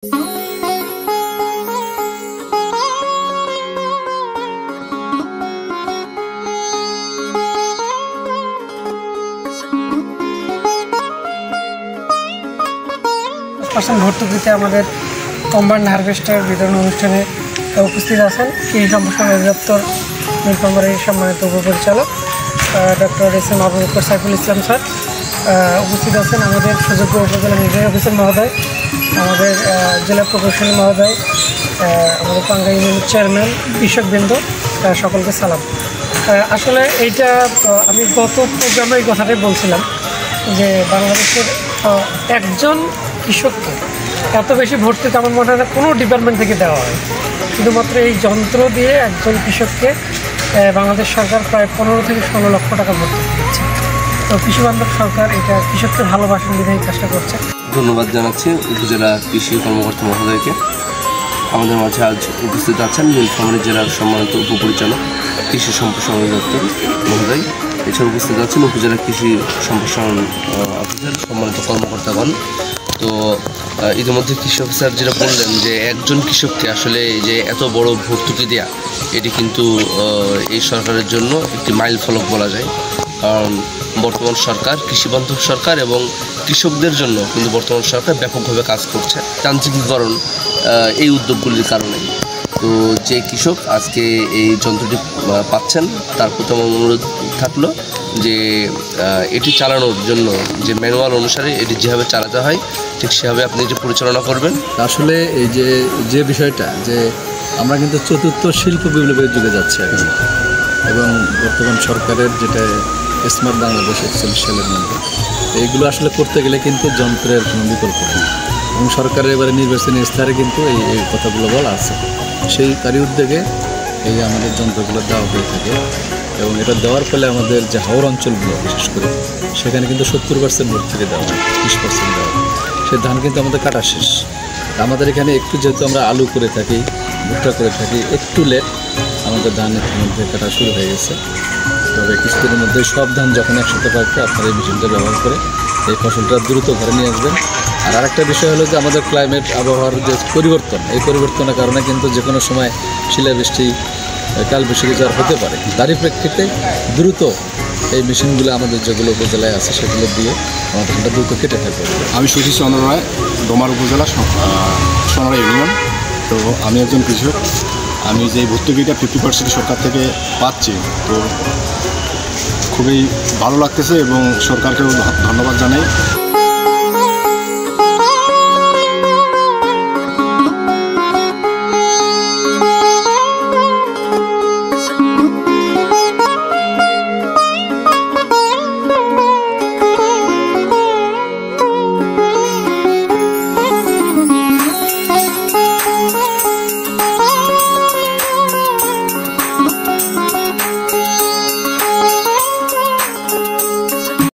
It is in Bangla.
ভর্তুকিতে আমাদের কম্বাইন্ড হারভেস্টার বিতরণ অনুষ্ঠানে উপস্থিত আছেন কৃষি সম্প্রসারণ অধিদপ্তর নীলফামারীর সম্মানিত উপপরিচালক doctor S M Abu Bakar Saiful Islam sir. উপস্থিত আছেন আমাদের সুযোগ্য উপজেলা নির্বাহী অফিসার মহোদয়, আমাদের জেলা প্রকৌশলী মহোদয়, আমাদের পাঙ্গা ইউনিয়নের চেয়ারম্যান, কৃষকবৃন্দ, সকলকে সালাম। আসলে এইটা আমি গত প্রোগ্রামে এই কথাটাই বলছিলাম যে বাংলাদেশের একজন কৃষককে এত বেশি ভর্তুকি আমার মনে হয় না কোনো ডিপার্টমেন্ট থেকে দেওয়া হয়। শুধুমাত্র এই যন্ত্র দিয়ে একজন কৃষককে বাংলাদেশ সরকার প্রায় 15 থেকে 16 লক্ষ টাকা ভর্তুকি দিচ্ছে। তো কৃষিবান্ধব সরকার এটা কৃষককে ভালোবাসেন বিধায় কাজটা করছে। ধন্যবাদ জানাচ্ছি উপজেলা কৃষি কর্মকর্তা মহোদয়কে। আমাদের মাঝে আজ উপস্থিত আছেন নীলফামারী জেলার সম্মানিত উপপরিচালক কৃষি সম্প্রসারণ অধিদপ্তর মহোদয়। এছাড়া উপস্থিত আছেন উপজেলা কৃষি সম্প্রসারণ অফিসার সম্মানিত কর্মকর্তাগণ। তো ইতিমধ্যে কৃষি অফিসার যেটা বললেন যে একজন কৃষককে আসলে যে এত বড় ভর্তুকি দেয়া, এটি কিন্তু এই সরকারের জন্য একটি মাইল ফলক বলা যায়। কারণ বর্তমান সরকার কৃষিবান্ধব সরকার এবং কৃষকদের জন্য কিন্তু বর্তমান সরকার ব্যাপকভাবে কাজ করছে যান্ত্রিকীকরণ এই উদ্যোগগুলির কারণে। তো যে কৃষক আজকে এই যন্ত্রটি পাচ্ছেন তার প্রথম অনুরোধ থাকলো যে এটি চালানোর জন্য যে ম্যানুয়াল অনুসারে এটি যেভাবে চালাতে হয় ঠিক সেভাবে আপনি এটি পরিচালনা করবেন। আসলে এই যে বিষয়টা যে আমরা কিন্তু চতুর্থ শিল্প বিপ্লবের যুগে যাচ্ছি এখন, এবং বর্তমান সরকারের যেটা স্মার্ট বাংলাদেশ 41 সালের মধ্যে এইগুলো আসলে করতে গেলে কিন্তু যন্ত্রের কোনো বিকল্প নেই, এবং সরকারের এবারে নির্বাচনী ইস্তাহারে কিন্তু এই কথাগুলো বলা আছে। সেই তারই উদ্যোগে এই আমাদের যন্ত্রগুলো দেওয়া হয়ে থাকে, এবং এটা দেওয়ার ফলে আমাদের যে হাওর অঞ্চলগুলো বিশেষ করে সেখানে কিন্তু 70% ভর্তুকি দেওয়া হয়, 30% দেওয়া হয়। সেই ধান কিন্তু আমাদের কাটা শেষ। আমাদের এখানে একটু যেহেতু আমরা আলু করে থাকি, ভুট্টা করে থাকি, একটু লেট আমাদের ধান মধ্যে কাটা শুরু হয়ে গেছে। তবে কিছুদিনের মধ্যে সব ধান যখন একসাথে পাকবে আপনারা এই মেশিনটা ব্যবহার করে এই ফসলটা দ্রুত ঘরে নিয়ে আসবেন। আর আরেকটা বিষয় হলো যে আমাদের ক্লাইমেট আবহাওয়ার যে পরিবর্তন, এই পরিবর্তনের কারণে কিন্তু যে কোনো সময় শিলাবৃষ্টি, কালবৈশাখী জ্বর হতে পারে। তারই প্রেক্ষিতে দ্রুত এই মেশিনগুলো আমাদের যেগুলো উপজেলায় আছে সেগুলো দিয়ে আমাদের ধানটা দ্রুত কেটে থাকবে। আমি সুশীষ চন্দ্র রায়, ডোমার উপজেলা সোনারা ইউনিয়ন। তো আমি একজন কৃষক। আমি যে ভর্তুকিটা 50% সরকার থেকে পাচ্ছি, তো খুবই ভালো লাগতেছে এবং সরকারকেও ধন্যবাদ জানাই।